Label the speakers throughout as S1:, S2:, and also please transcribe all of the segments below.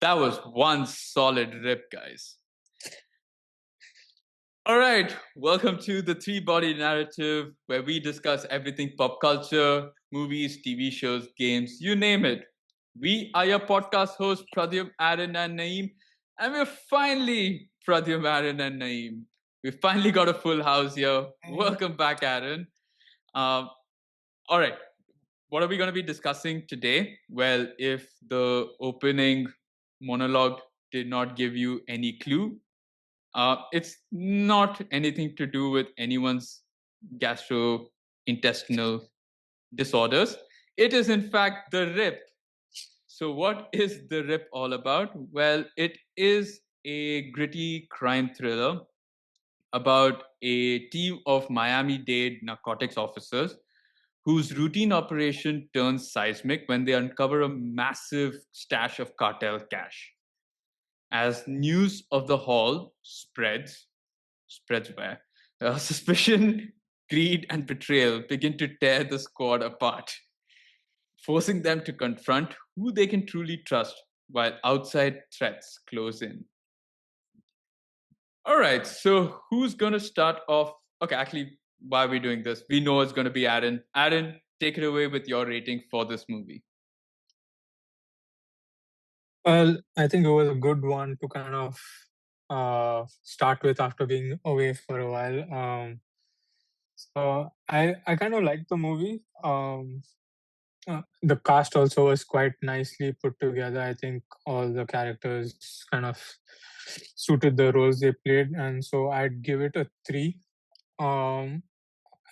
S1: That was one solid rip, guys. All right, welcome to the Three Body Narrative, where we discuss everything pop culture, movies, TV shows, games, you name it. We are your podcast hosts, Pradyum, Aaron, and Naeem, and we're finally, Pradyum, Aaron, and Naeem. We finally got a full house here. Welcome back, Aaron. Um, all right, what are we going to be discussing today? Well, if the opening monologue did not give you any clue, it's not anything to do with anyone's gastrointestinal disorders. It is, in fact, the RIP. So, what is the RIP all about? Well, it is a gritty crime thriller about a team of Miami Dade narcotics officers whose routine operation turns seismic when they uncover a massive stash of cartel cash. As news of the haul spreads where suspicion, greed, and betrayal begin to tear the squad apart, forcing them to confront who they can truly trust while outside threats close in. All right, so who's going to start off? Okay, actually, why are we doing this? We know it's going to be Aaron. Aaron, take it away with your rating for this movie.
S2: Well, I think it was a good one to kind of start with after being away for a while. So I kind of liked the movie. The cast also was quite nicely put together. I think all the characters kind of suited the roles they played, and so I'd give it a 3. Um,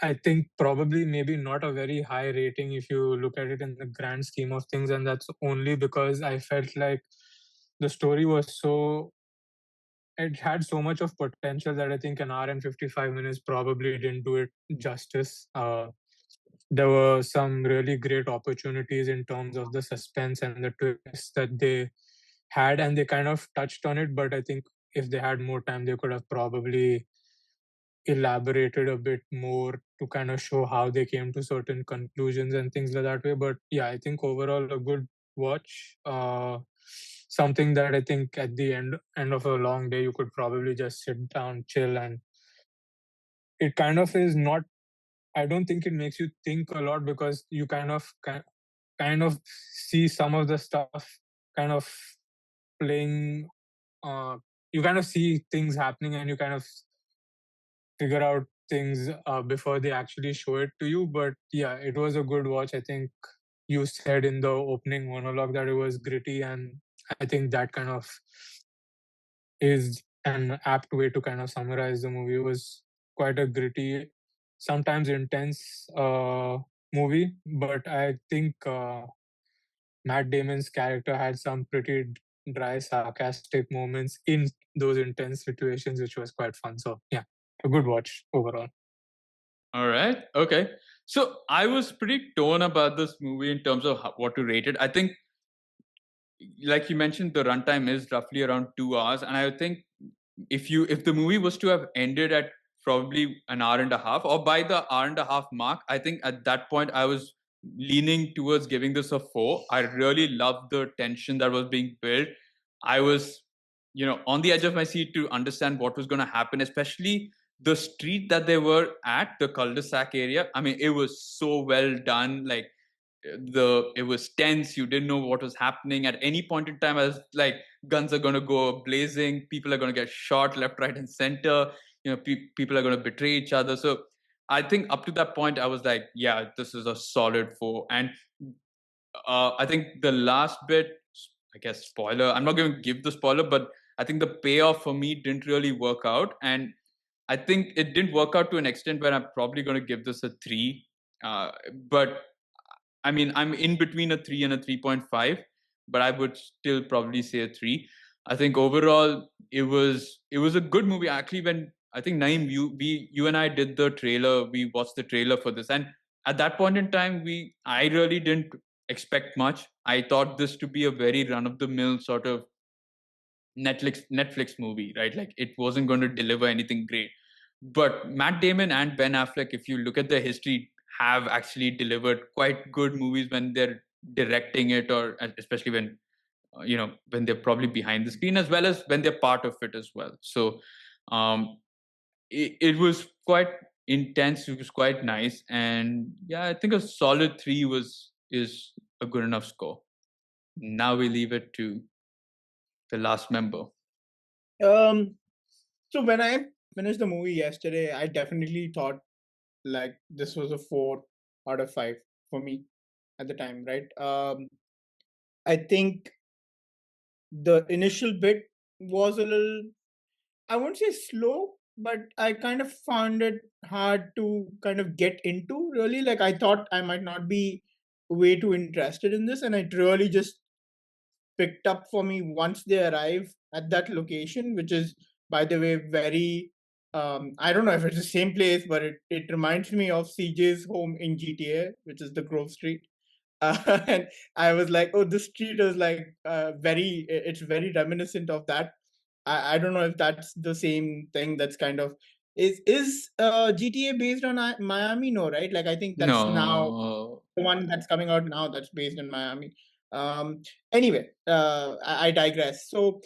S2: I think probably maybe not a very high rating if you look at it in the grand scheme of things, and that's only because I felt like the story was it had so much of potential that I think an hour and 55 minutes probably didn't do it justice. There were some really great opportunities in terms of the suspense and the twists that they had, and they kind of touched on it. But I think if they had more time, they could have probably elaborated a bit more to kind of show how they came to certain conclusions and things like that way. But yeah, I think overall a good watch. Something that I think at the end of a long day you could probably just sit down, chill, and it kind of is not. I don't think it makes you think a lot because you kind of see some of the stuff kind of playing. You kind of see things happening and you kind of figure out things before they actually show it to you. But yeah, it was a good watch. I think you said in the opening monologue that it was gritty, and I think that kind of is an apt way to kind of summarize the movie. It was quite a gritty, sometimes intense movie, but I think Matt Damon's character had some pretty dry, sarcastic moments in those intense situations, which was quite fun. So yeah, a good watch overall.
S1: All right. Okay. So I was pretty torn about this movie in terms of what to rate it. I think, like you mentioned, the runtime is roughly around 2 hours, and I think if the movie was to have ended at probably an hour and a half, or by the hour and a half mark, I think at that point I was leaning towards giving this a 4. I really loved the tension that was being built. I was, on the edge of my seat to understand what was going to happen, especially the street that they were at, the cul-de-sac area. I mean, it was so well done. Like, it was tense. You didn't know what was happening at any point in time. I was like, guns are going to go blazing, people are going to get shot left, right, and center. People are going to betray each other. So I think up to that point I was like, yeah, this is a solid 4. And I think the last bit, I guess, spoiler, I'm not going to give the spoiler, but I think the payoff for me didn't really work out. And I think it didn't work out to an extent where I'm probably going to give this a 3. But I mean, I'm in between a 3 and a 3.5, but I would still probably say a 3. I think overall it was a good movie. Actually, when I think Naeem, you and I did the trailer, we watched the trailer for this, and at that point in time, I really didn't expect much. I thought this to be a very run of the mill sort of Netflix movie, right? Like it wasn't going to deliver anything great. But Matt Damon and Ben Affleck, if you look at their history, have actually delivered quite good movies when they're directing it, or especially when when they're probably behind the screen, as well as when they're part of it as well. So um, it was quite intense. It was quite nice, and yeah, I think a solid 3 is a good enough score. Now we leave it to the last member.
S3: Um, so when I finished the movie yesterday, I definitely thought like this was a 4 out of 5 for me at the time, right? I think the initial bit was a little, I won't say slow, but I kind of found it hard to kind of get into really. Like I thought I might not be way too interested in this, and it really just picked up for me once they arrive at that location, which is, by the way, very. I don't know if it's the same place, but it reminds me of CJ's home in GTA, which is the Grove Street. And I was like, oh, this street is like it's very reminiscent of that. I don't know if that's the same thing. That's kind of is GTA based on Miami? No, right? Like I think that's now
S1: No.
S3: the one that's coming out now that's based in Miami. Um, anyway, I digress. So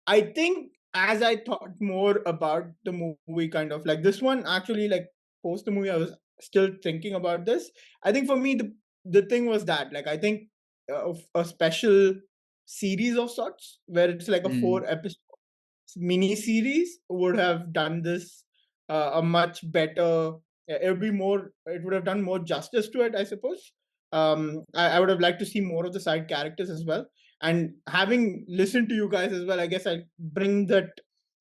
S3: I think as I thought more about the movie, kind of like this one actually, like post the movie, I was still thinking about this. I think for me, the thing was that like I think a special series of sorts where it's like a
S1: Mm.
S3: 4 episode mini series would have done this a much better. It would be more. It would have done more justice to it, I suppose. I would have liked to see more of the side characters as well. And having listened to you guys as well, I guess I bring that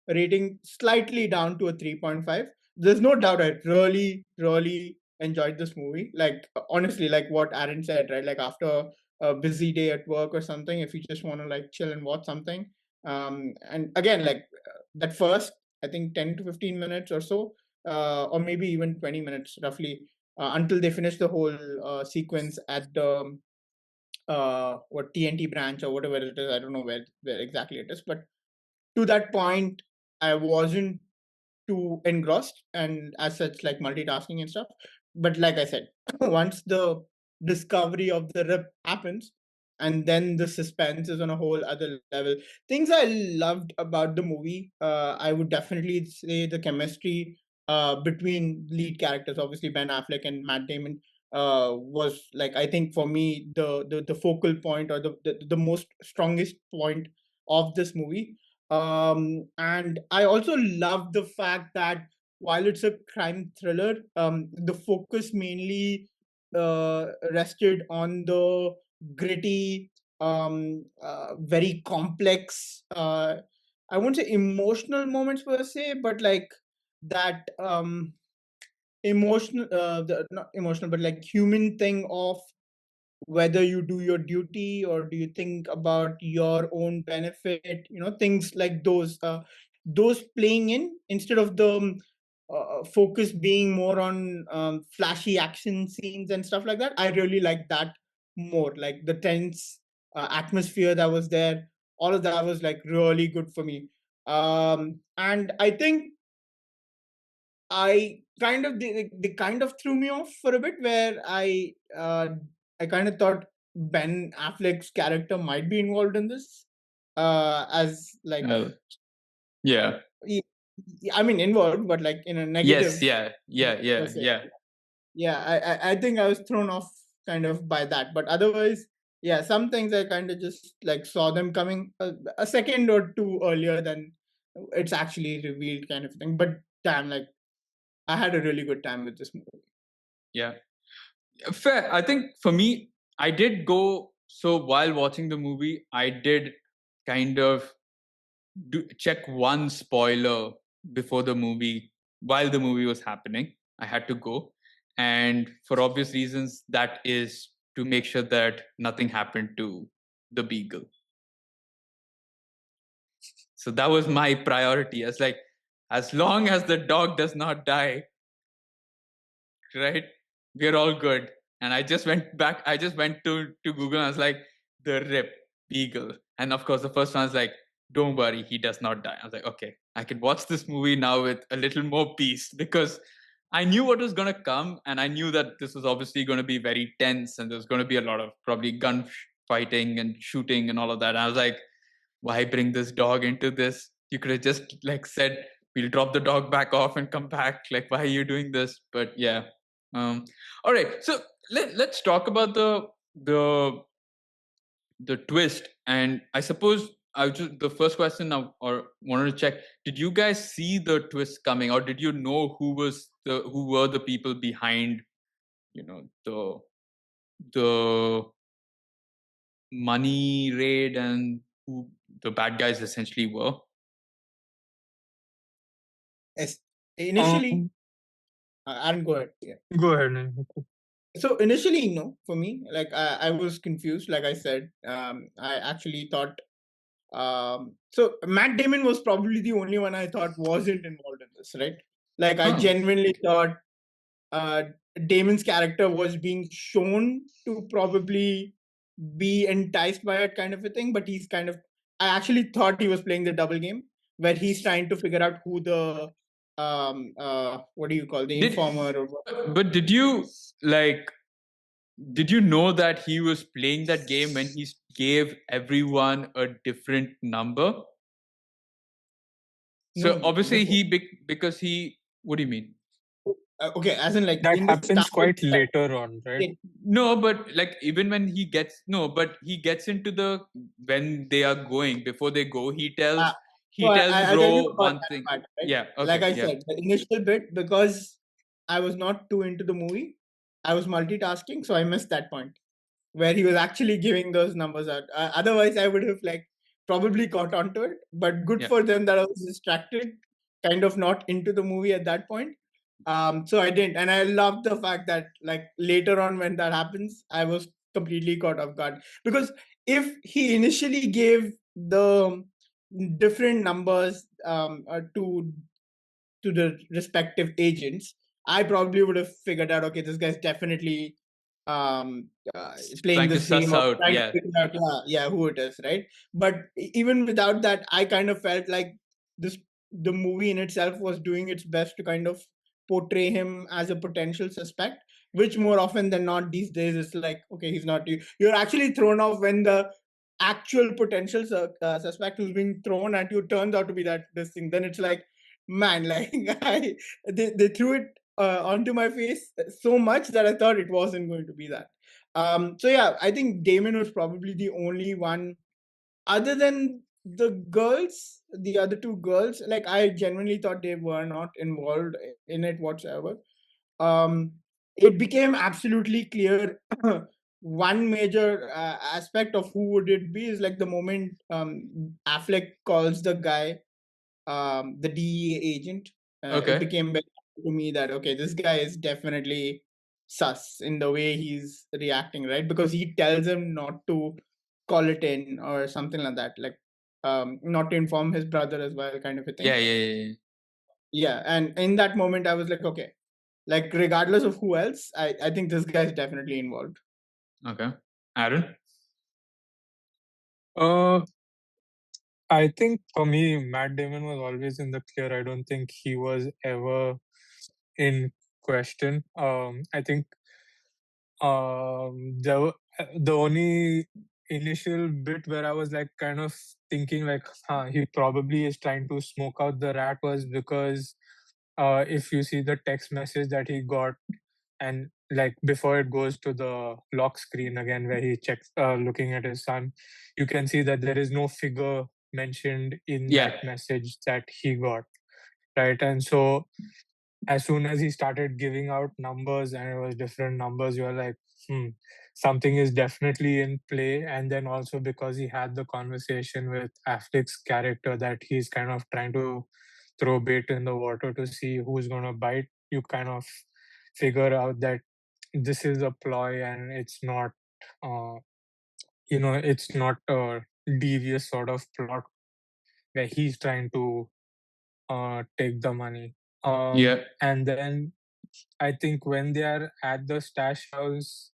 S3: rating slightly down to a 3.5. There's no doubt I really, really enjoyed this movie. Like honestly, like what Aaron said, right? Like after a busy day at work or something, if you just want to like chill and watch something, and again like that first, I think 10 to 15 minutes or so, or maybe even 20 minutes roughly, until they finish the whole sequence at the what TNT branch or whatever it is. I don't know where exactly it is, but to that point I wasn't too engrossed and as such like multitasking and stuff. But like I said, once the discovery of the rip happens, and then the suspense is on a whole other level. Things I loved about the movie, I would definitely say the chemistry between lead characters, obviously Ben Affleck and Matt Damon, was like I think for me the focal point or the most strongest point of this movie. And I also love the fact that while it's a crime thriller, the focus mainly rested on the gritty, very complex, I won't say emotional moments per se, but like that emotional, not emotional, but like human thing of whether you do your duty or do you think about your own benefit, things like those playing in instead of the focus being more on flashy action scenes and stuff like that. I really like that more, like the tense atmosphere that was there. All of that was like really good for me. And I think I kind of they kind of threw me off for a bit, where I kind of thought Ben Affleck's character might be involved in this, as like
S1: Well, yeah.
S3: he- I mean involved, but like in a
S1: Yes.
S3: negative
S1: Yeah. Yeah.
S3: per
S1: Yeah.
S3: se.
S1: Yeah.
S3: Yeah, I think I was thrown off kind of by that, but otherwise, yeah, some things I kind of just like saw them coming a second or two earlier than it's actually revealed, kind of thing. But damn, like I had a really good time with this movie.
S1: Yeah. Fair. I think for me, I did go. So while watching the movie, I did kind of check one spoiler before the movie, while the movie was happening. I had to go. And for obvious reasons, that is to make sure that nothing happened to the beagle. So that was my priority. I was like, as long as the dog does not die, right, we're all good. And I just went back, I just went to Google and I was like, the rip beagle. And of course, the first one was like, don't worry, he does not die. I was like, okay, I can watch this movie now with a little more peace, because I knew what was going to come. And I knew that this was obviously going to be very tense and there's going to be a lot of probably fighting and shooting and all of that. And I was like, why bring this dog into this? You could have just like said, we'll drop the dog back off and come back. Like, why are you doing this? But yeah. All right. So let's talk about the twist. And I suppose I just the first question now, or wanted to check: did you guys see the twist coming, or did you know who were the people behind, the money raid and who the bad guys essentially were?
S3: Yes. Initially,
S2: Um,
S3: Aaron, go ahead. Yeah.
S2: Go ahead. Nick.
S3: So initially, no, for me, like I was confused. Like I said, I actually thought. So Matt Damon was probably the only one I thought wasn't involved in this, right? Like I
S1: Huh.
S3: genuinely thought Damon's character was being shown to probably be enticed by it, kind of a thing. But he's kind of. I actually thought he was playing the double game, where he's trying to figure out who the what do you call the informer or what.
S1: But did you know that he was playing that game when he gave everyone a different number? So
S3: No,
S1: obviously
S3: before.
S1: because he. What do you mean?
S3: Okay, as in like
S2: That
S3: in the
S2: happens
S3: start
S2: quite
S3: itself,
S2: later on, right?
S1: No, but like even when he gets but he gets into when they are going, before they go, he tells
S3: so I'll tell you
S1: Ro
S3: about
S1: one
S3: that
S1: thing.
S3: part, right?
S1: Yeah.
S3: Like
S1: Okay.
S3: I
S1: Yeah.
S3: said, the initial bit, because I was not too into the movie, I was multitasking, so I missed that point where he was actually giving those numbers out. Otherwise, I would have like probably caught onto it. But good
S1: Yeah.
S3: for them that I was distracted, kind of not into the movie at that point. So I didn't, and I love the fact that like later on when that happens, I was completely caught off guard, because if he initially gave the different numbers to the respective agents, I probably would have figured out, okay, this guy's definitely um, playing
S1: Trying to
S3: this game
S1: suss
S3: of
S1: out.
S3: trying to
S1: Yeah.
S3: figure out, yeah, who it is, right? But even without that, I kind of felt like this the movie in itself was doing its best to kind of portray him as a potential suspect, which more often than not these days is like, okay, he's not you. You're actually thrown off when the actual potential suspect who's being thrown at you turns out to be this thing. Then it's like, man, like they threw it onto my face so much that I thought it wasn't going to be that. So yeah, I think Damon was probably the only one, other than the girls, the other two girls. Like I genuinely thought they were not involved in it whatsoever. Um, it became absolutely clear. One major aspect of who would it be is like the moment Affleck calls the guy the DEA agent, it
S1: Okay.
S3: became very clear to me that okay, this guy is definitely sus in the way he's reacting, right? Because he tells him not to call it in or something like that, like not to inform his brother as well, kind of a thing.
S1: Yeah. Yeah. Yeah.
S3: Yeah, and in that moment, I was like, okay, like regardless of who else, I think this guy is definitely involved.
S1: Okay. Aaron.
S2: Uh, I think for me, Matt Damon was always in the clear. I don't think he was ever in question. I think the only initial bit where I was like kind of thinking like, he probably is trying to smoke out the rat was because if you see the text message that he got, and like before it goes to the lock screen again where he checks looking at his son, you can see that there is no figure mentioned in
S1: Yeah.
S2: that message that he got, right? And so as soon as he started giving out numbers and it was different numbers, you're like, something is definitely in play. And then also because he had the conversation with Affleck's character that he's kind of trying to throw bait in the water to see who's going to bite, you kind of figure out that this is a ploy and it's not, uh, it's not a devious sort of plot where he's trying to take the money.
S1: Yeah.
S2: And then I think when they are at the stash house,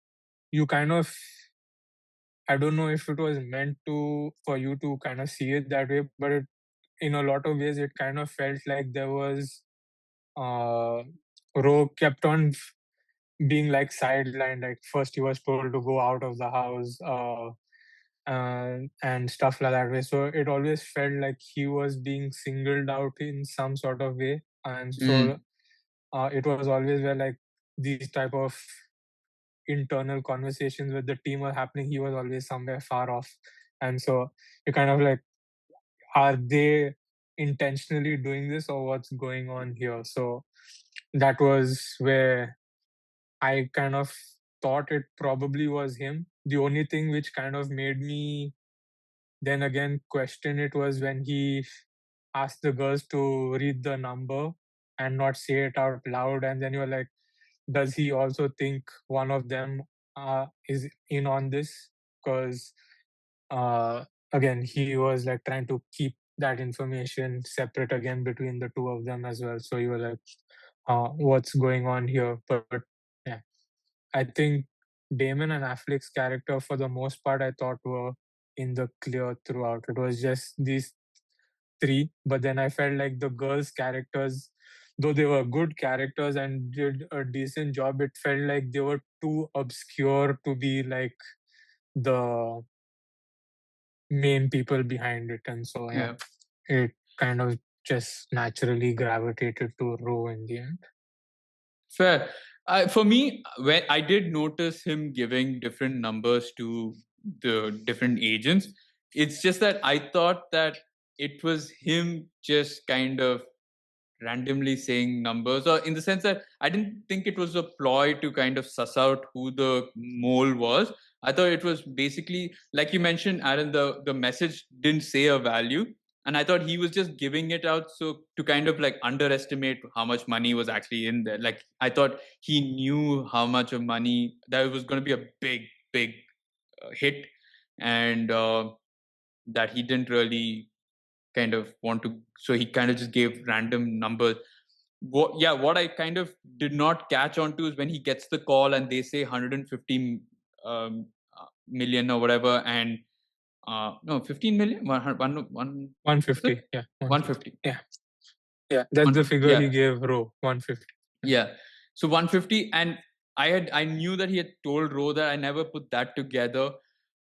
S2: you kind of, I don't know if it was meant to for you to kind of see it that way, but in a lot of ways, it kind of felt like there was uh, Ro kept on being like sidelined. Like first he was told to go out of the house. and stuff like that way. So it always felt like he was being singled out in some sort of way, and so it was always where like these type of internal conversations with the team were happening. He was always somewhere far off, and so you kind of like, are they intentionally doing this or what's going on here? So that was where I kind of thought it probably was him. The only thing which kind of made me then again question it was when he asked the girls to read the number and not say it out loud. And then you're like, does he also think one of them is in on this? Because again, he was like trying to keep that information separate again between the two of them as well. So you were like, what's going on here? But yeah, I think Damon and Affleck's character, for the most part, I thought were in the clear throughout. It was just these three, but then I felt like the girls' characters, though they were good characters and did a decent job, it felt like they were too obscure to be like the main people behind it. And so, yeah, it kind of just naturally gravitated to Ro in the end.
S1: Fair. For me, when I did notice him giving different numbers to the different agents, it's just that I thought that it was him just kind of randomly saying numbers, or in the sense that I didn't think it was a ploy to kind of suss out who the mole was. I thought it was basically, like you mentioned, Aaron, the message didn't say a value, and I thought he was just giving it out so to kind of like underestimate how much money was actually in there. Like I thought he knew how much of money that was going to be a big hit, and that he didn't really kind of want to, so he kind of just gave random numbers. What I kind of did not catch on to is when he gets the call and they say 150 million or whatever, and no, 15 million,
S2: 150, yeah,
S1: 150,
S2: yeah, that's the figure
S1: yeah,
S2: he gave Ro, 150.
S1: yeah. So 150, and I knew that he had told Ro that. I never put that together.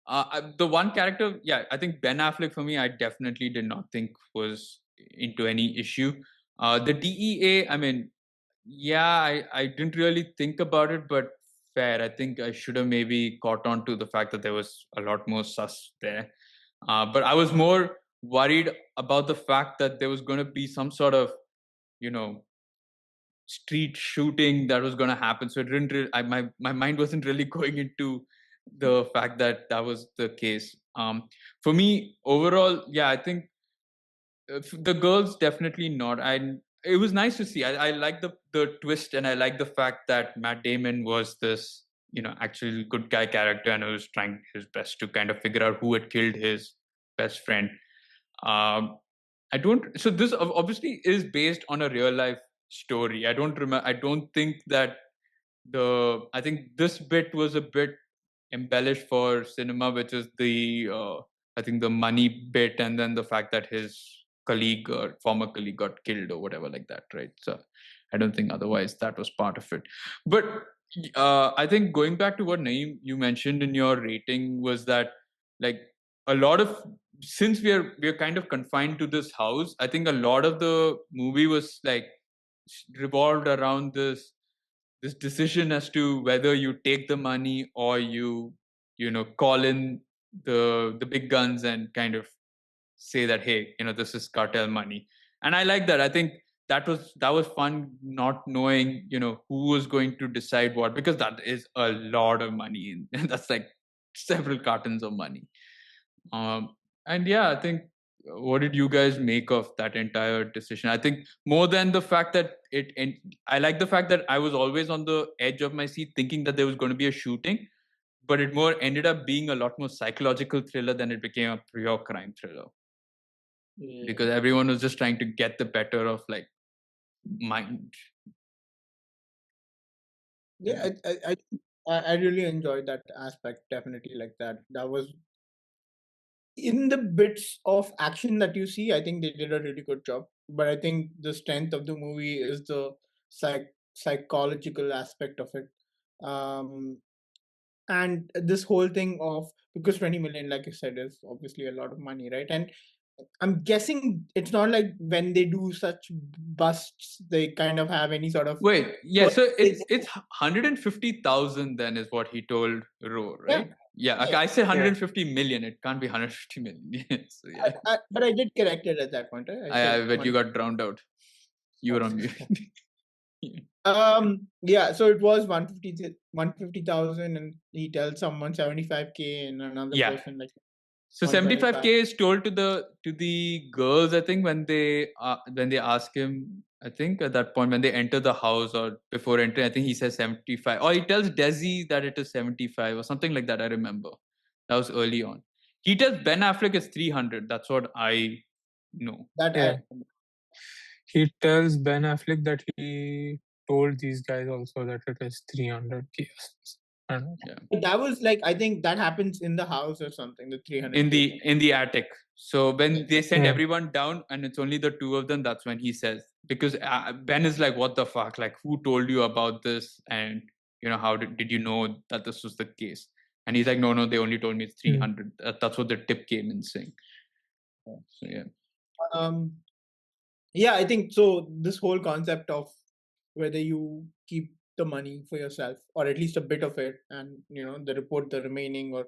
S1: The one character, yeah, I think Ben Affleck for me, I definitely did not think was into any issue. The DEA, I mean, yeah, I didn't really think about it, but fair. I think I should have maybe caught on to the fact that there was a lot more sus there. But I was more worried about the fact that there was going to be some sort of, you know, street shooting that was going to happen. So it didn't my mind wasn't really going into the fact that that was the case. For me overall, yeah, I think the girls definitely not. It was nice to see. I like the twist, and I like the fact that Matt Damon was this, you know, actually good guy character, and was trying his best to kind of figure out who had killed his best friend. um I don't. So this obviously is based on a real life story. I don't remember. I don't think that I think this bit was a bit embellished for cinema, which is the I think the money bit, and then the fact that his colleague or former colleague got killed or whatever like that, right? So I don't think otherwise that was part of it. But I think going back to what Naeem you mentioned in your rating was that, like, a lot of, since we're kind of confined to this house, I think a lot of the movie was like revolved around this decision as to whether you take the money or you know, call in the big guns and kind of say that, hey, you know, this is cartel money. And I like that. I think that was fun, not knowing, you know, who was going to decide what, because that is a lot of money and that's like several cartons of money. And yeah, I think, what did you guys make of that entire decision? I think more than the fact that and I like the fact that I was always on the edge of my seat thinking that there was going to be a shooting, but it more ended up being a lot more psychological thriller than it became a pure crime thriller, because everyone was just trying to get the better of like mind.
S3: Yeah, I really enjoyed that aspect. Definitely, like that was in the bits of action that you see. I think they did a really good job. But I think the strength of the movie is the psychological aspect of it. Um, and this whole thing of, because 20 million, like you said, is obviously a lot of money, right? And I'm guessing it's not like when they do such busts, they kind of have any sort of
S1: Wait, yeah, so
S3: percentage.
S1: it's 150,000 then is what he told Ro,
S3: Yeah,
S1: right? Yeah, okay,
S3: yeah.
S1: I said 150 million. It can't be 150 million. So yeah,
S3: But I did correct it at that point, right? I said
S1: I bet you
S3: one.
S1: got drowned out. You were on mute.
S3: Yeah, so it was 150,000, and he tells someone 75K, and another
S1: Yeah.
S3: person like
S1: So
S3: 125.
S1: 75K is told to the girls, I think, when they ask him, I think at that point when they enter the house or before entering, I think he says 75. Or he tells Desi that it is 75 or something like that, I remember. That was early on. He tells Ben Affleck it's 300. That's what I know.
S3: That
S2: Yeah. He tells Ben Affleck that he told these guys also that it is 300K.
S3: that was like, I think that happens in the house or something. The 300
S1: In the attic. So when they send
S2: Yeah.
S1: everyone down and it's only the two of them, that's when he says, because Ben is like, what the fuck, like who told you about this, and how did you know that this was the case? And he's like, no, they only told me it's 300. That's what the tip came in saying. So
S3: yeah, I think so. This whole concept of whether you keep the money for yourself or at least a bit of it, and they report the remaining, or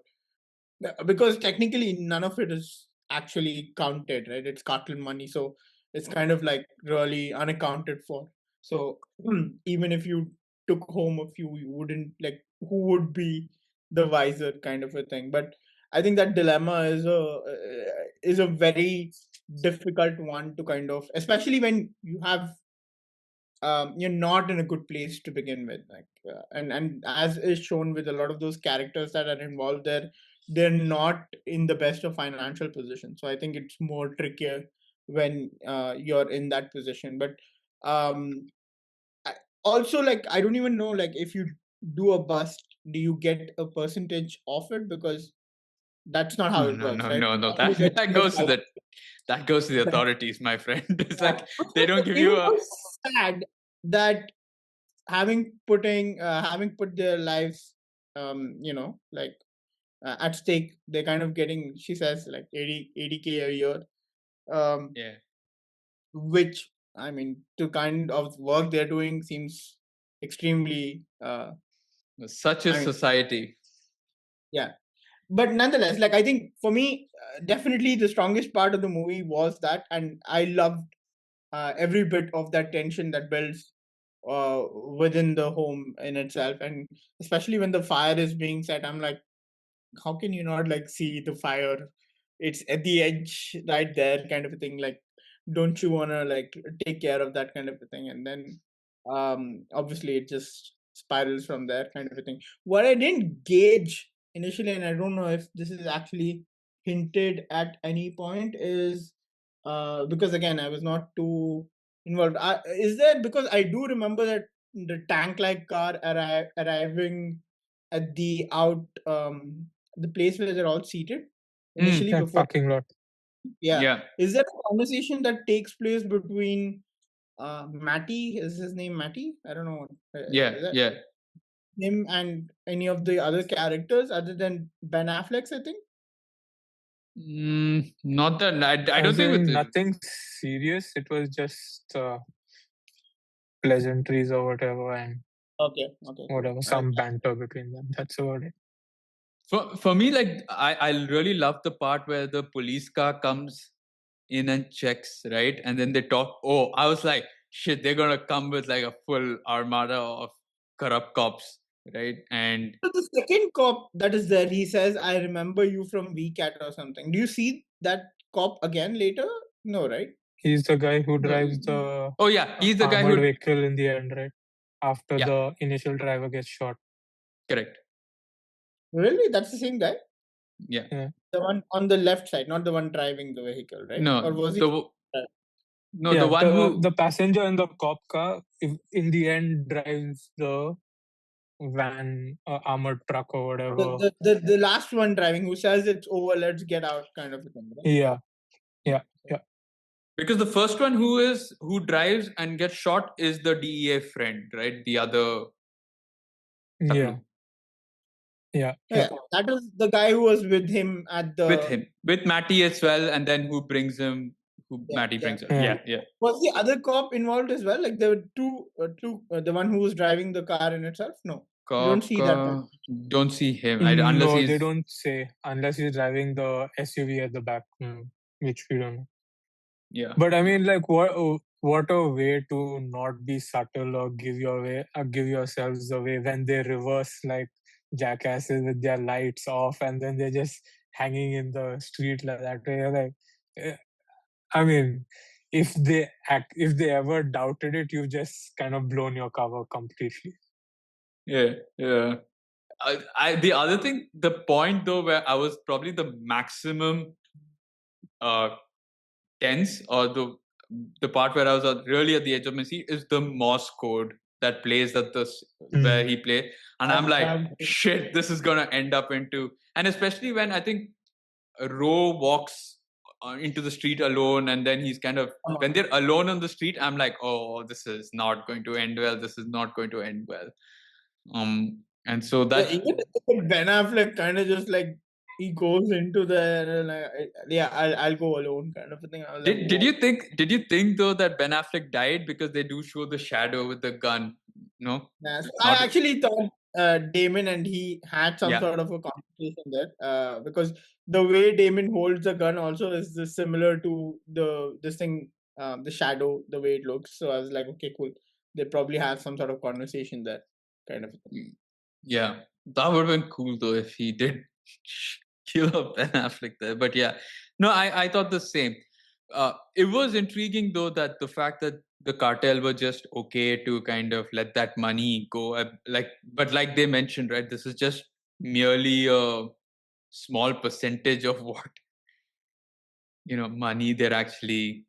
S3: because technically none of it is actually counted, right? It's cartel money, so it's kind of like really unaccounted for. So even if you took home a few, you wouldn't, like, who would be the wiser, kind of a thing. But I think that dilemma is a very difficult one to kind of, especially when you have you're not in a good place to begin with, like and as is shown with a lot of those characters that are involved there, they're not in the best of financial position. So I think it's more trickier when you're in that position. But um also, like, I don't even know, like, if you do a bust, do you get a percentage of it? Because that's not how it works, right?
S1: no.
S3: You get
S1: That goes to the authorities, my friend. It's like they don't give you a.
S3: sad that having put their lives like at stake, they're kind of getting, she says, like 80K a year,
S1: Yeah,
S3: which, I mean, to kind of work they're doing seems extremely
S1: such is society.
S3: Yeah, but nonetheless, like, I think for me, definitely the strongest part of the movie was that, and I loved every bit of that tension that builds within the home in itself. And especially when the fire is being set, I'm like, how can you not, like, see the fire? It's at the edge right there, kind of a thing. Like, don't you want to, like, take care of that, kind of a thing? And then obviously it just spirals from there, kind of a thing. What I didn't gauge initially, and I don't know if this is actually hinted at any point, is because again, I was not too involved. Is there, because I do remember that the tank like car arriving at the place where they're all seated initially
S2: That
S3: before.
S2: parking lot.
S3: Yeah. Is there a conversation that takes place between Matty? Is his name Matty? I don't know.
S1: Yeah.
S3: Him and any of the other characters other than Ben Affleck's, I think.
S1: Not that. I don't think with
S2: nothing serious. It was just pleasantries or whatever, and whatever, some banter between them. That's about it.
S1: For me, like, I really love the part where the police car comes in and checks, right? And then they talk. Oh, I was like, shit, they're gonna come with like a full armada of corrupt cops, right? And
S3: so the second cop that is there, he says, "I remember you from VCAT or something." Do you see that cop again later? No, right?
S2: He's the guy who drives the
S1: he's the guy who
S2: vehicle in the end, right? After the initial driver gets shot.
S1: Correct.
S3: Really? That's the same guy?
S1: Yeah.
S3: The one on the left side, not the one driving the vehicle, right?
S1: No.
S3: Or was
S1: the one who
S2: the passenger in the cop car in the end drives the van, armored truck or whatever.
S3: The last one driving, who says it's over, let's get out, kind of a thing, right?
S2: Yeah.
S1: Because the first one who drives and gets shot is the DEA friend, right? The other.
S2: Yeah.
S3: Yeah, that was the guy who was with him at the
S1: with Matty as well, and then who
S3: Yeah,
S1: Matty
S3: yeah.
S1: brings up.
S2: Yeah.
S1: Yeah.
S3: Was the other cop involved as well? Like there were two the one who was driving the car in itself? No, you don't
S1: Cop,
S3: see that.
S1: don't see him unless
S2: No,
S1: he's.
S2: they don't say unless he's driving the SUV at the back, which we don't know.
S1: Yeah.
S2: But I mean, like, what a way to not be subtle or give yourselves away when they reverse like jackasses with their lights off and then they're just hanging in the street like that. You're like, I mean, if they ever doubted it, you've just kind of blown your cover completely.
S1: Yeah. The other thing, the point though, where I was probably the maximum tense, or the part where I was really at the edge of my seat, is the Morse code that plays at this where he plays, and I'm like, shit, this is gonna end up into, and especially when I think Ro walks into the street alone, and then he's kind of when they're alone on the street, I'm like, oh, this is not going to end well. This is not going to end well. And so that
S3: even Ben Affleck kind of just like he goes into the like, I'll go alone kind of a thing. I was like,
S1: did you think though that Ben Affleck died, because they do show the shadow with the gun? No,
S3: yeah, so I actually thought Damon and he had some
S1: Yeah.
S3: sort of a conversation there because the way Damon holds the gun also is similar to this thing, the shadow, the way it looks. So I was like, okay, cool. They probably have some sort of conversation there, kind of.
S1: Yeah, that would have been cool though if he did kill off Ben Affleck there. But yeah, no, I thought the same. It was intriguing though that the fact that the cartel were just okay to kind of let that money go. But like they mentioned, right, this is just merely a small percentage of what money they're actually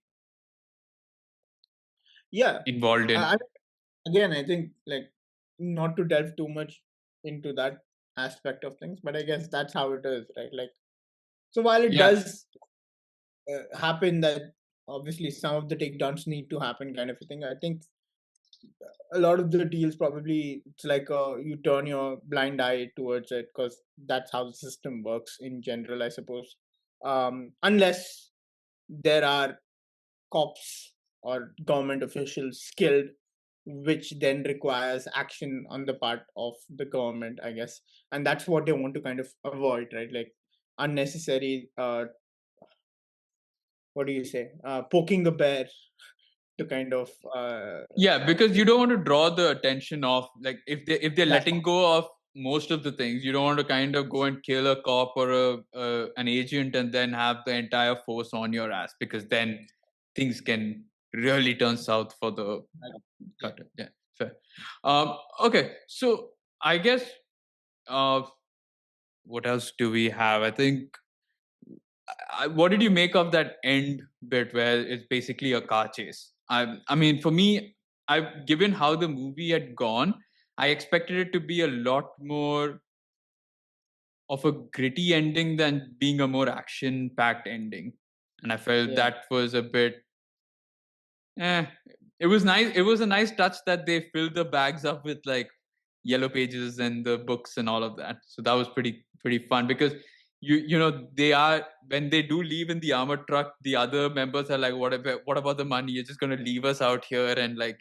S1: involved in.
S3: Again, I think like not to delve too much into that aspect of things, but I guess that's how it is, right? Like, so while it does happen that obviously some of the takedowns need to happen, kind of a thing, I think a lot of the deals probably it's like you turn your blind eye towards it because that's how the system works in general, I suppose. Unless there are cops or government officials skilled, which then requires action on the part of the government, I guess, and that's what they want to kind of avoid, right? Like unnecessary what do you say, poking the bear to kind of
S1: Because you don't want to draw the attention of, like, if they're
S3: That's
S1: letting go of most of the things, you don't want to kind of go and kill a cop or an agent and then have the entire force on your ass, because then things can really turn south for the cutter. Yeah, fair. Okay, so I guess what else do we have? I think what did you make of that end bit where it's basically a car chase? I mean, for me, given how the movie had gone, I expected it to be a lot more of a gritty ending than being a more action-packed ending, and I felt that was a bit. It was nice. It was a nice touch that they filled the bags up with like yellow pages and the books and all of that. So that was pretty fun, because they are, when they do leave in the armored truck, the other members are like, what about the money? You're just gonna leave us out here and like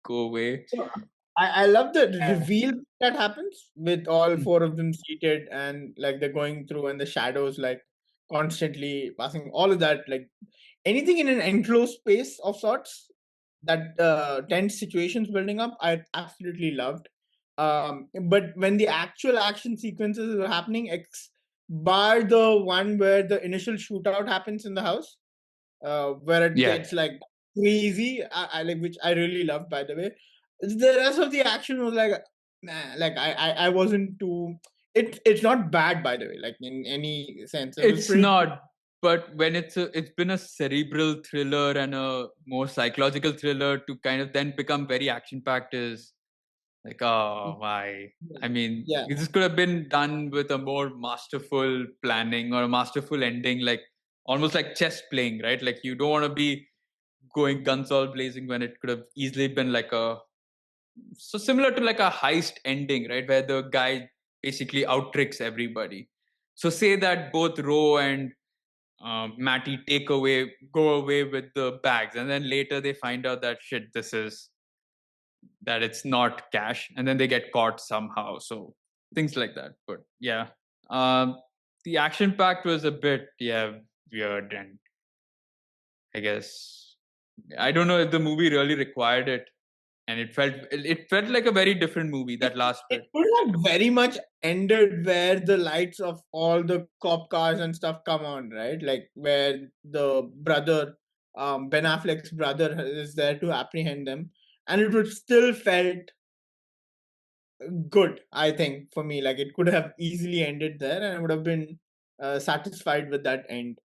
S1: go away.
S3: So, I love the reveal that happens with all four of them seated and like they're going through and the shadows like constantly passing, all of that, like anything in an enclosed space of sorts, that tense situations building up, I absolutely loved. But when the actual action sequences were happening, bar the one where the initial shootout happens in the house, where it gets like crazy, I like, which I really loved, by the way. The rest of the action was like, nah, like I wasn't too. It's not bad, by the way, like in any sense.
S1: It's not, but when it's been a cerebral thriller and a more psychological thriller to kind of then become very action packed is like, oh, why? I mean, this could have been done with a more masterful planning or a masterful ending, like almost like chess playing, right? Like you don't want to be going guns all blazing when it could have easily been like so similar to like a heist ending, right? Where the guy basically out tricks everybody. So say that both Ro and Matty go away with the bags, and then later they find out that shit, that it's not cash, and then they get caught somehow. So things like that. But yeah, um, the action pact was a bit weird, and I guess I don't know if the movie really required it, and it felt like a very different movie, that last
S3: It
S1: bit.
S3: could have very much ended where the lights of all the cop cars and stuff come on, right? Like where the brother, Ben Affleck's brother, is there to apprehend them, and it would still felt good. I think for me, like it could have easily ended there, and I would have been satisfied with that end.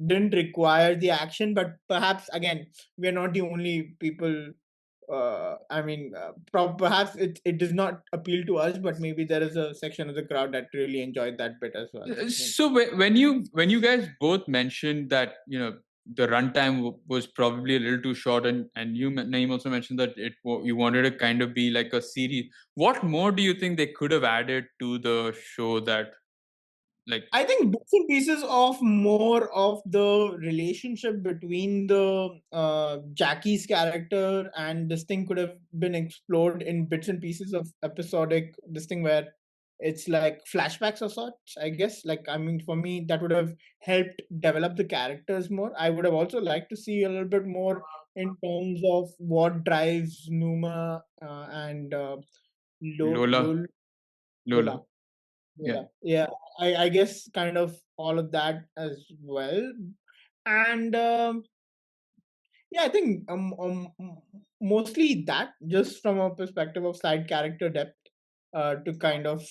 S3: Didn't require the action, but perhaps again, we're not the only people. I mean, perhaps it does not appeal to us, but maybe there is a section of the crowd that really enjoyed that bit as well.
S1: So when you guys both mentioned that the runtime was probably a little too short, and Naeem also mentioned that you wanted to kind of be like a series. What more do you think they could have added to the show that like
S3: I think bits and pieces of more of the relationship between the Jackie's character and this thing could have been explored in bits and pieces of episodic this thing where it's like flashbacks of sorts, I guess. Like I mean, for me, that would have helped develop the characters more. I would have also liked to see a little bit more in terms of what drives Numa and
S1: Lola?
S3: Lola.
S1: Yeah.
S3: Yeah, I guess kind of all of that as well. And yeah, I think mostly that just from a perspective of side character depth to kind of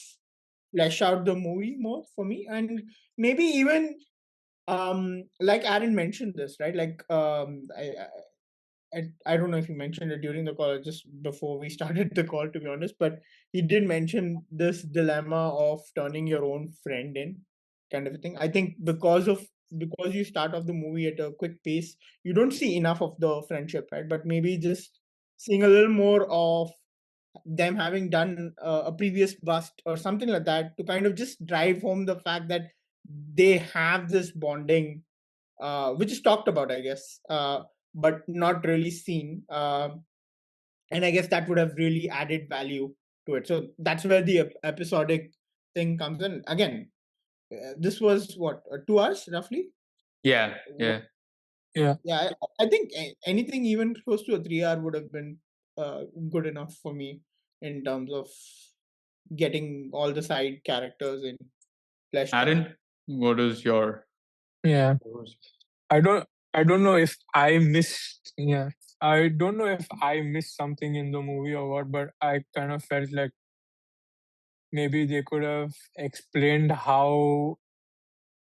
S3: flesh out the movie more for me. And maybe even like Aaron mentioned this, right? Like I don't know if he mentioned it during the call or just before we started the call, to be honest, but he did mention this dilemma of turning your own friend in, kind of a thing. I think because you start off the movie at a quick pace, you don't see enough of the friendship, right? But maybe just seeing a little more of them having done a previous bust or something like that to kind of just drive home the fact that they have this bonding which is talked about, I guess, but not really seen. And I guess that would have really added value to it. So that's where the episodic thing comes in. Again, this was what 2 hours roughly.
S1: Yeah.
S2: Yeah.
S3: Yeah, I think anything even close to a 3 hour would have been good enough for me in terms of getting all the side characters in fleshed out.
S1: Aaron, what is your
S2: Yeah. I don't I don't know if I missed yeah. I don't know if I missed something in the movie or what, but I kind of felt like maybe they could have explained how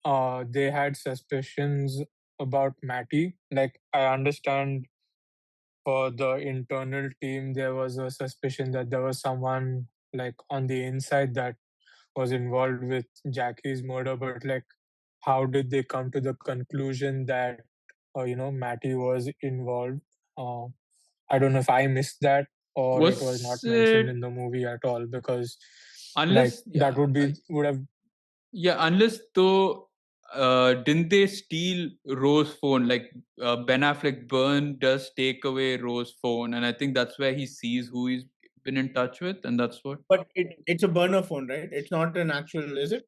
S2: they had suspicions about Matty. Like I understand for the internal team there was a suspicion that there was someone like on the inside that was involved with Jackie's murder, but like how did they come to the conclusion that Matty was involved? Uh, I don't know if I missed that or it was not
S1: was
S2: mentioned
S1: it
S2: in the movie at all because like
S1: unless
S2: that
S1: yeah
S2: would have
S1: unless though didn't they steal Rose's phone? Like Ben Affleck Burn does take away Rose's phone, and I think that's where he sees who he's been in touch with, and that's what.
S3: But it's a burner phone, right? It's not an actual, is it?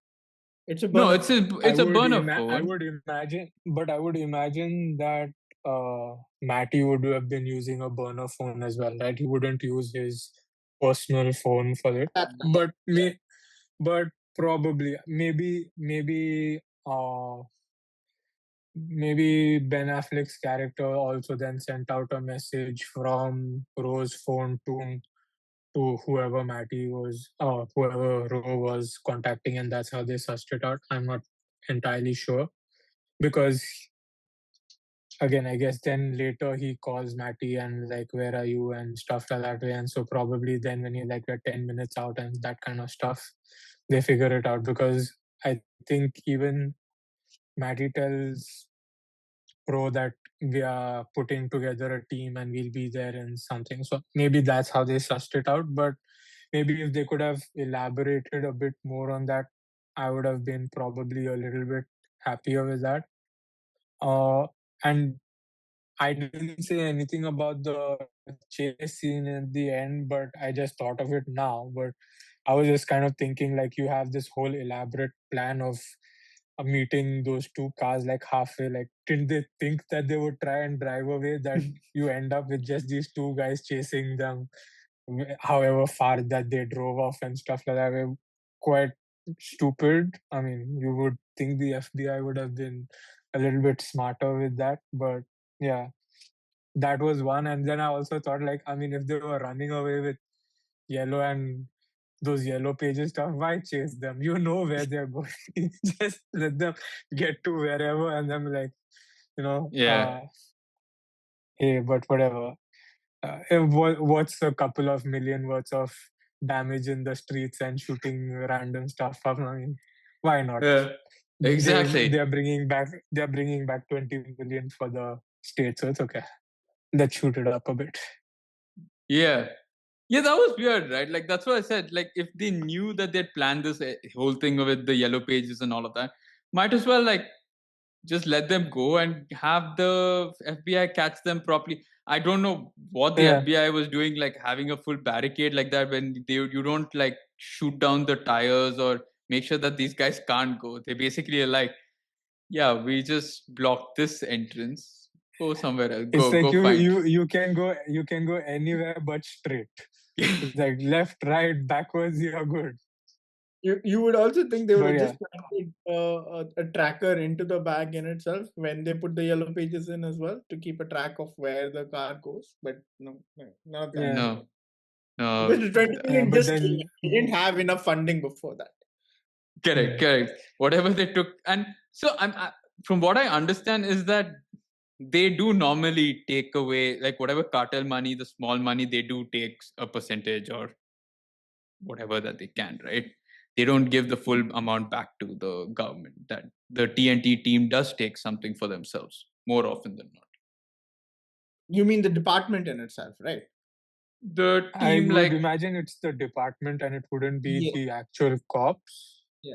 S3: It's a
S1: No,
S3: burner
S1: it's
S3: phone.
S1: a it's a burner
S2: I
S1: phone.
S2: would imagine, but I would imagine that Matty would have been using a burner phone as well, right? He wouldn't use his personal phone for it.
S3: That's
S2: But
S3: yeah.
S2: but probably maybe Ben Affleck's character also then sent out a message from Rose's phone to whoever Matty was, whoever Ro was contacting, and that's how they sussed it out. I'm not entirely sure because again, I guess then later he calls Matty and like, where are you and stuff like that way. And so probably then when we're 10 minutes out and that kind of stuff, they figure it out because I think even Matty tells Pro that we are putting together a team and we'll be there in something. So maybe that's how they sussed it out. But maybe if they could have elaborated a bit more on that, I would have been probably a little bit happier with that. And I didn't say anything about the chase scene at the end, but I just thought of it now. But I was just kind of thinking, like, you have this whole elaborate plan of meeting those two cars like halfway. Like, didn't they think that they would try and drive away? That you end up with just these two guys chasing them, however far that they drove off and stuff like that. Were quite stupid. I mean, you would think the FBI would have been a little bit smarter with that, but yeah, that was one. And then I also thought, like, I mean, if they were running away with yellow and those yellow pages stuff, why chase them? You know where they're going. Just let them get to wherever, and then like, you know,
S1: Yeah.
S2: hey, but whatever. What's a couple of million worth of damage in the streets and shooting random stuff up? I mean, why not?
S1: Exactly.
S2: They're bringing back 20 million for the state, so it's okay. Let's shoot it up a bit.
S1: Yeah. Yeah, that was weird, right? Like, that's what I said. Like, if they knew that they'd planned this whole thing with the yellow pages and all of that, might as well, like, just let them go and have the FBI catch them properly. I don't know what the
S2: Yeah.
S1: FBI was doing, like having a full barricade like that when you don't like shoot down the tires or make sure that these guys can't go. They basically are like, yeah, we just blocked this entrance. Go somewhere else.
S2: It's like
S1: Go find.
S2: you can go anywhere but straight. It's like left, right, backwards, you're good.
S3: You would also think they would
S2: But
S3: have just planted a tracker into the bag in itself when they put the yellow pages in as well to keep a track of where the car goes. But no, not that.
S2: Yeah.
S1: No.
S3: Because the 20 million
S2: but
S3: just
S2: then
S3: they didn't have enough funding before that.
S1: Correct. Whatever they took, and so from what I understand is that they do normally take away like whatever cartel money, the small money, they do take a percentage or whatever that they can, right? They don't give the full amount back to the government. That the TNT team does take something for themselves more often than not.
S3: You mean the department in itself, right?
S1: The
S2: I
S1: team,
S2: would
S1: like,
S2: imagine it's the department and it wouldn't be
S3: Yeah.
S2: the actual cops.
S3: Yeah.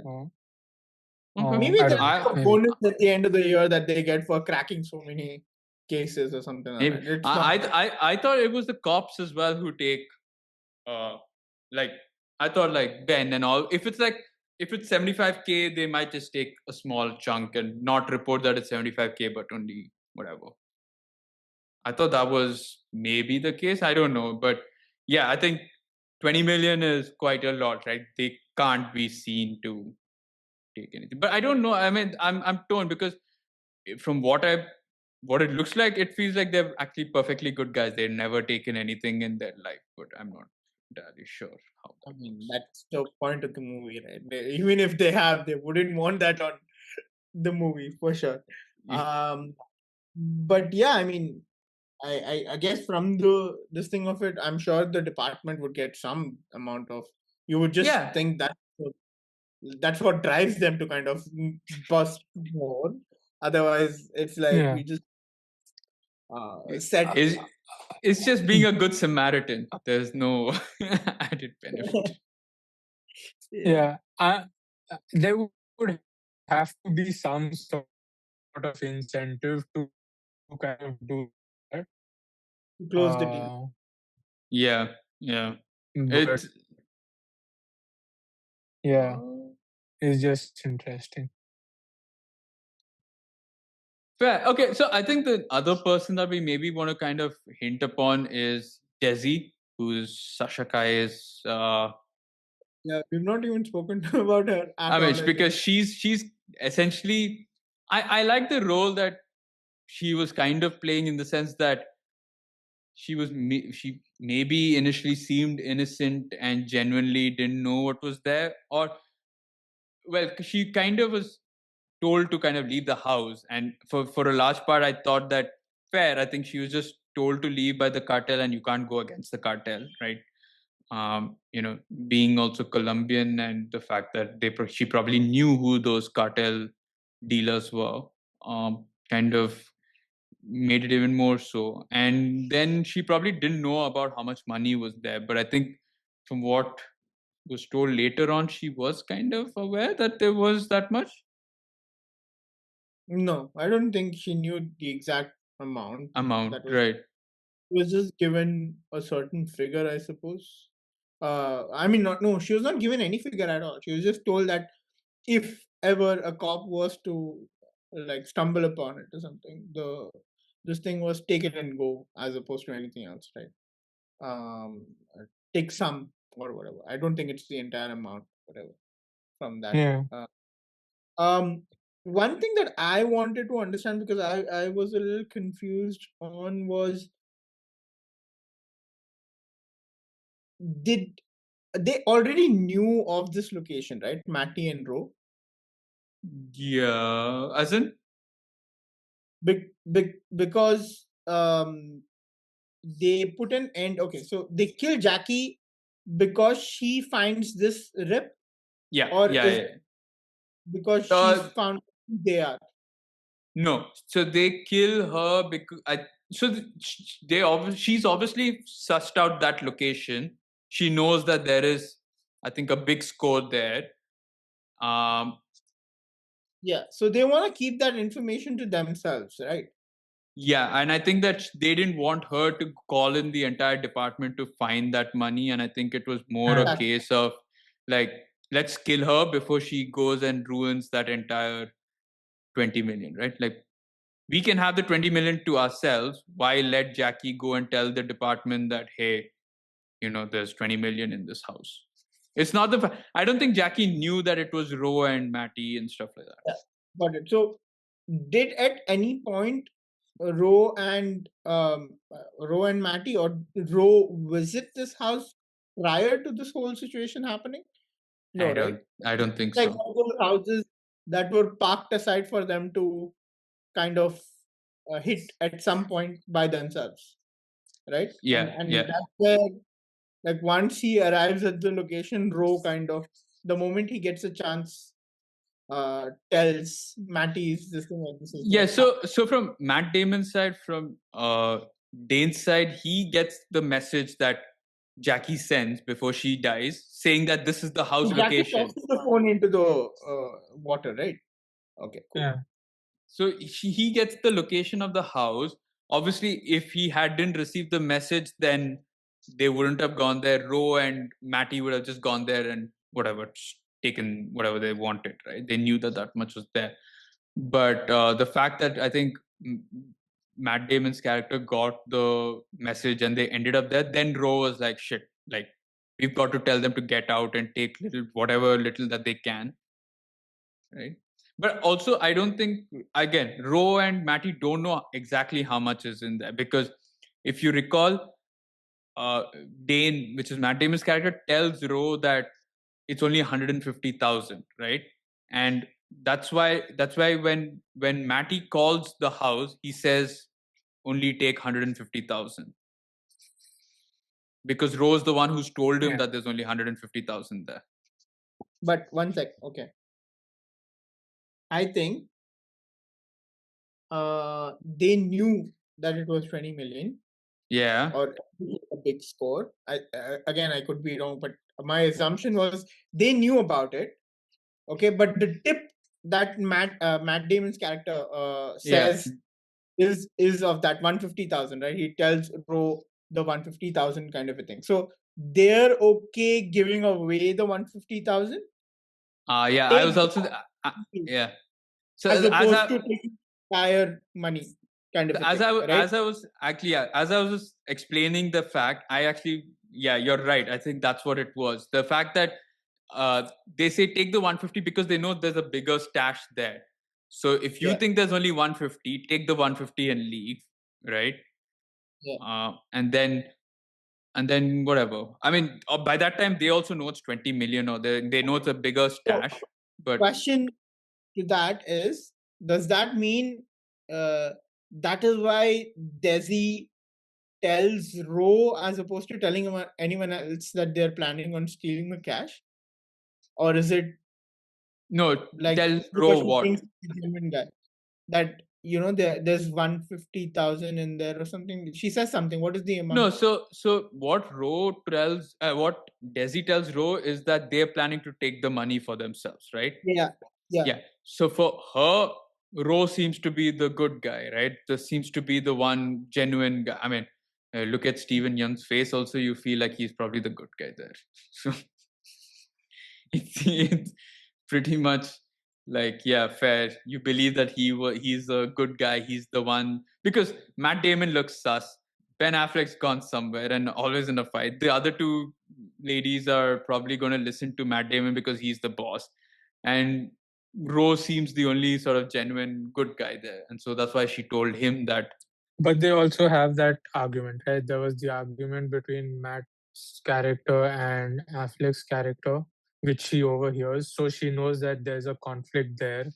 S1: okay.
S3: Maybe
S2: I
S3: there's
S2: don't
S3: a
S2: know.
S3: bonus at the end of the year that they get for cracking so many cases or something like
S1: Maybe.
S3: that. It's not.
S1: I thought it was the cops as well who take like I thought like Ben and all. If it's 75K, they might just take a small chunk and not report that it's 75K, but only whatever. I thought that was maybe the case. I don't know, but yeah, I think 20 million is quite a lot, right? They can't be seen to take anything. But I don't know. I mean, I'm torn because from what it looks like, it feels like they're actually perfectly good guys. They've never taken anything in their life, but I'm not entirely sure how.
S3: I mean, that's the point of the movie, right? Even if they have, they wouldn't want that on the movie for sure. But yeah, I mean, I guess from this thing of it, I'm sure the department would get some amount of. You would just think that that's what drives them to kind of bust more. Otherwise, it's like we just set.
S1: It's just being a good Samaritan. There's no added benefit.
S2: Yeah, there would have to be some sort of incentive to kind of do that.
S3: To close the deal.
S1: Yeah.
S2: But yeah, it's just interesting.
S1: Fair. Okay, so I think the other person that we maybe want to kind of hint upon is Desi, who's Sasha Kai's.
S3: Yeah, we've not even spoken about her at all.
S1: I mean, because she's essentially. I like the role that she was kind of playing in the sense that she maybe initially seemed innocent and genuinely didn't know what was there, or well, she kind of was told to kind of leave the house, and for a large part I thought that fair. I think she was just told to leave by the cartel and you can't go against the cartel, right? Being also Colombian and the fact that she probably knew who those cartel dealers were, kind of made it even more so. And then she probably didn't know about how much money was there, but I think from what was told later on, she was kind of aware that there was that much.
S3: No, I don't think she knew the exact amount. That was
S1: Right?
S3: was just given a certain figure, I suppose. I mean, no, she was not given any figure at all. She was just told that if ever a cop was to like stumble upon it or something, this thing was take it and go as opposed to anything else, right? Take some or whatever. I don't think it's the entire amount, whatever, from that.
S2: Yeah.
S3: One thing that I wanted to understand, because I was a little confused on, was did they already knew of this location, right? Matty and Ro.
S1: Yeah, as in
S3: Because they put an end. Okay, so they kill Jackie because she finds this rip,
S1: yeah,
S3: or
S1: yeah,
S3: is
S1: yeah.
S3: it because
S1: Uh,
S3: she's found who they are?
S1: No, so they kill her because she's obviously sussed out that location. She knows that there is, I think, a big score there.
S3: Yeah, so they want to keep that information to themselves, right?
S1: Yeah, and I think that they didn't want her to call in the entire department to find that money, and I think it was more a
S2: Yeah.
S1: case of like, let's kill her before she goes and ruins that entire 20 million, right? Like, we can have the 20 million to ourselves. Why let Jackie go and tell the department that, hey, there's 20 million in this house? It's not I don't think Jackie knew that it was Ro and Matty and stuff like that.
S3: Yeah, got it. So did at any point Ro and Matty or Ro visit this house prior to this whole situation happening? No, right?
S1: I don't think
S3: Like
S1: so.
S3: all those houses that were parked aside for them to kind of hit at some point by themselves, right?
S1: Yeah,
S3: And
S1: yeah.
S3: that's where, like, once he arrives at the location, Ro kind of, the moment he gets a chance, tells Matty's this thing like this is
S1: Yeah,
S3: what's
S1: so from Matt Damon's side, from Dane's side, he gets the message that Jackie sends before she dies, saying that this is the house
S3: happening. Jackie
S1: location.
S3: tosses the phone into the water, right? Okay, cool.
S2: Yeah.
S1: So he gets the location of the house. Obviously, if he hadn't received the message, then they wouldn't have gone there. Ro and Matty would have just gone there and whatever, taken whatever they wanted, right? They knew that much was there. But the fact that I think Matt Damon's character got the message and they ended up there, then Ro was like, shit, like, we've got to tell them to get out and take whatever little that they can, right? But also, I don't think, again, Ro and Matty don't know exactly how much is in there, because if you recall, Dane, which is Matt Damon's character, tells Ro that it's only 150,000, right? And that's why when Matty calls the house, he says only take 150,000, because Ro's the one who's told him that there's only 150,000 there.
S3: But one sec, okay. I think they knew that it was 20 million.
S1: Yeah.
S3: Or a big score. Again, I could be wrong, but my assumption was they knew about it. Okay, but the tip that Matt Damon's character says is of that 150,000, right? He tells Ro the 150,000 kind of a thing. So they're okay giving away the 150,000.
S1: Yeah, I was also yeah. So
S3: as opposed to taking entire money kind of a
S1: as
S3: thing,
S1: I
S3: right?
S1: as I was actually as I was explaining the fact, I actually you're right. I think that's what it was. The fact that they say take the 150 because they know there's a bigger stash there. So if you think there's only 150, take the 150 and leave, right?
S3: Yeah.
S1: And then whatever. I mean, by that time they also know it's 20 million, or they know it's a bigger stash.
S3: So,
S1: but
S3: question to that is, does that mean that is why Desi tells Ro as opposed to telling anyone else that they're planning on stealing the cash? Or is it
S1: no,
S3: like
S1: tell
S3: because
S1: Ro
S3: she
S1: what?
S3: thinks he's a genuine guy? That there's 150,000 in there or something. She says something. What is the amount?
S1: No, so what what Desi tells Ro is that they're planning to take the money for themselves, right?
S3: Yeah.
S1: So for her, Ro seems to be the good guy, right? This seems to be the one genuine guy. I mean, look at Stephen Young's face. Also, you feel like he's probably the good guy there. So it's pretty much like, yeah, fair. You believe that he's a good guy. He's the one, because Matt Damon looks sus. Ben Affleck's gone somewhere and always in a fight. The other two ladies are probably going to listen to Matt Damon because he's the boss, and Rose seems the only sort of genuine good guy there, and so that's why she told him that.
S2: But they also have that argument, right? There was the argument between Matt's character and Affleck's character, which she overhears. So she knows that there's a conflict there.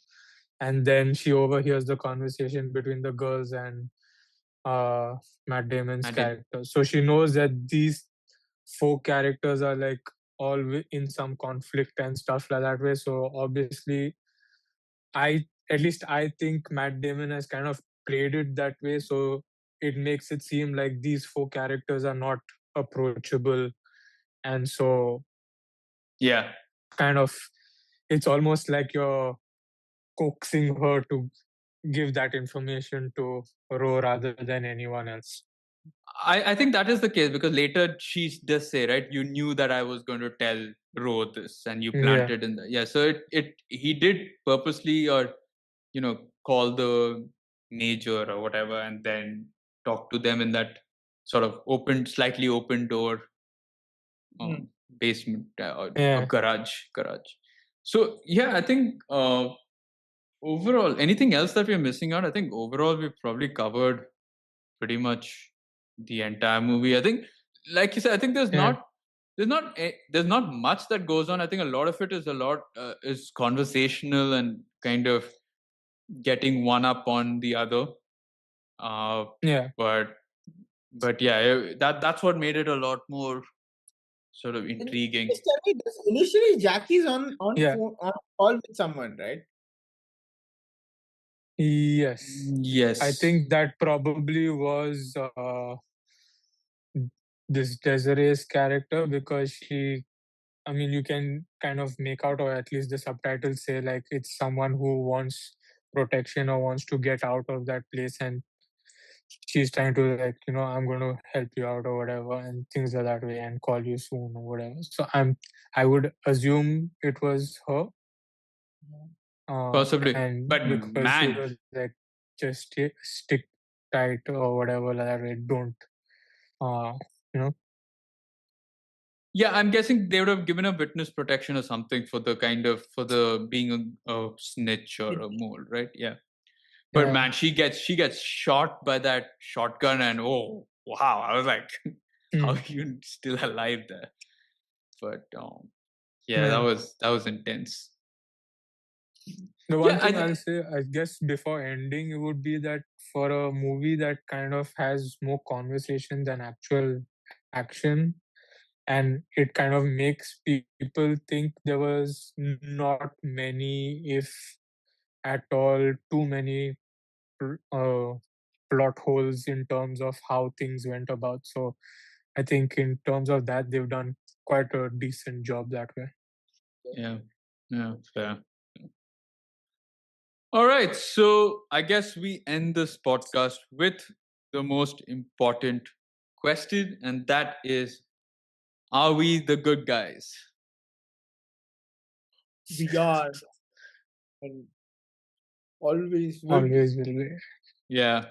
S2: And then she overhears the conversation between the girls and Matt Damon's character. So she knows that these four characters are like all in some conflict and stuff like that way. So obviously, at least I think Matt Damon has kind of played it that way. So it makes it seem like these four characters are not approachable. And so,
S1: yeah,
S2: kind of, it's almost like you're coaxing her to give that information to Ro rather than anyone else.
S1: I think that is the case, because later she does say, right, you knew that I was going to tell Ro this and you planted in the, so he did purposely, or call the major or whatever, and then talk to them in that sort of slightly open door basement or garage. So yeah, I think overall, anything else that we're missing out? I think overall we've probably covered pretty much the entire movie. I think, like you said, I think there's not much that goes on. I think a lot of it is conversational and kind of getting one up on the other. But yeah, that's what made it a lot more sort of intriguing.
S3: Initially, Jackie's on call with someone, right?
S2: Yes. I think that probably was this Desiree's character, because you can kind of make out, or at least the subtitles say, like, it's someone who wants protection or wants to get out of that place, and she's trying to, like, I'm going to help you out or whatever, and things are that way, and call you soon or whatever. So I would assume it was her.
S1: Possibly, but
S2: because she was like, just stick tight or whatever, like that way. Don't,
S1: Yeah, I'm guessing they would have given a witness protection or something for the being a snitch or a mole, right? Yeah. But man, she gets shot by that shotgun, and oh wow, I was like, how are you still alive there? But yeah, that was intense.
S2: The one thing I'll say, I guess, before ending, it would be that for a movie that kind of has more conversation than actual action, and it kind of makes people think there was not many, if at all, too many plot holes in terms of how things went about. So I think in terms of that, they've done quite a decent job that way.
S1: Yeah, fair. All right, so I guess we end this podcast with the most important question, and that is, are we the good guys?
S3: We are. And always will
S2: be.
S1: Yeah.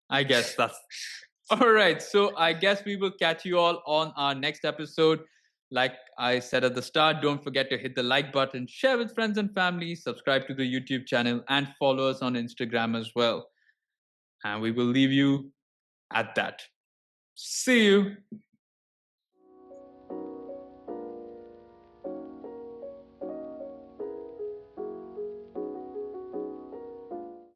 S1: I guess that's all right. So I guess we will catch you all on our next episode. Like I said at the start, don't forget to hit the like button, share with friends and family, subscribe to the YouTube channel, and follow us on Instagram as well. And we will leave you at that. See you.